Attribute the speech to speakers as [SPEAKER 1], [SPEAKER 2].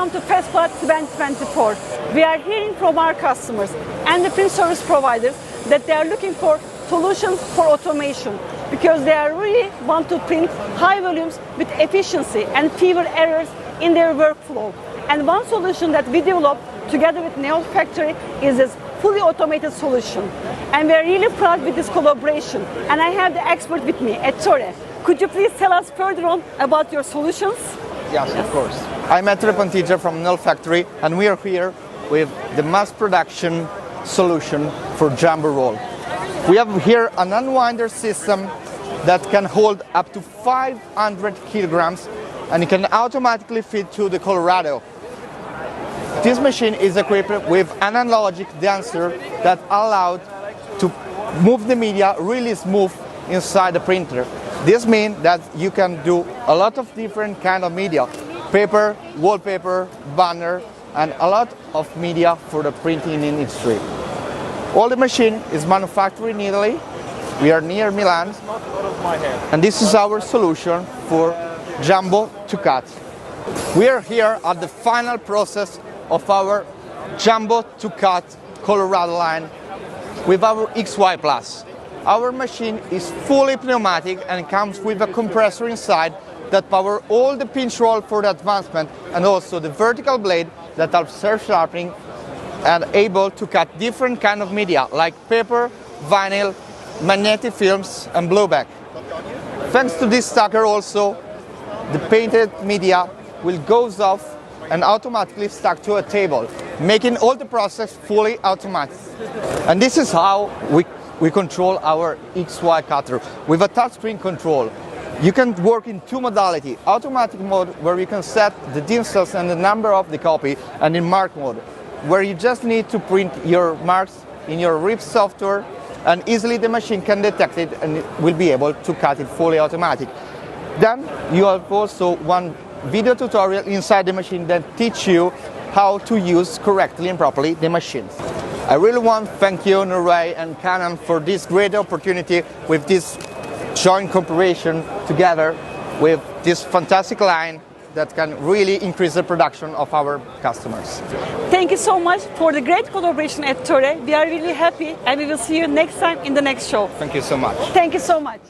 [SPEAKER 1] welcome to FESPA 2024. We are hearing from our customers and the print service providers that they are looking for solutions for automation because they are really want to print high volumes with efficiency and fewer errors in their workflow. And one solution that we developed together with Neolt Factory is this fully automated solution. And we are really proud with this collaboration. And I have the expert with me, Ettore. Could you please tell us further on about your solutions?
[SPEAKER 2] Yes, of course. I'm Ettore Pontigia from Neolt Factory, and we are here with the mass production solution for jumbo roll. We have here an unwinder system that can hold up to 500 kilograms, and it can automatically fit to the Colorado. This machine is equipped with an analogic dancer that allowed to move the media really smooth inside the printer. This means that you can do a lot of different kind of media, paper, wallpaper, banner, and a lot of media for the printing industry. All the machine is manufactured in Italy. We are near Milan, and this is our solution for jumbo to cut. We are here at the final process of our jumbo to cut Colorado line with our XY Plus. Our machine is fully pneumatic and comes with a compressor inside that powers all the pinch roll for the advancement and also the vertical blade that are self-sharpening and able to cut different kind of media like paper, vinyl, magnetic films and blowback. Thanks to this stacker also, the painted media will go off and automatically stuck to a table, making all the process fully automatic. And this is how we control our XY cutter with a touchscreen control. You can work in two modalities, automatic mode where you can set the dimensions and the number of the copy, and in mark mode where you just need to print your marks in your RIP software and easily the machine can detect it and it will be able to cut it fully automatic. Then you have also one video tutorial inside the machine that teach you how to use correctly and properly the machine. I really want to thank you, Norway and Canon, for this great opportunity with this joint cooperation together with this fantastic line that can really increase the production of our customers.
[SPEAKER 1] Thank you so much for the great collaboration, Ettore. We are really happy and we will see you next time in the next show.
[SPEAKER 2] Thank you so much.
[SPEAKER 1] Thank you so much.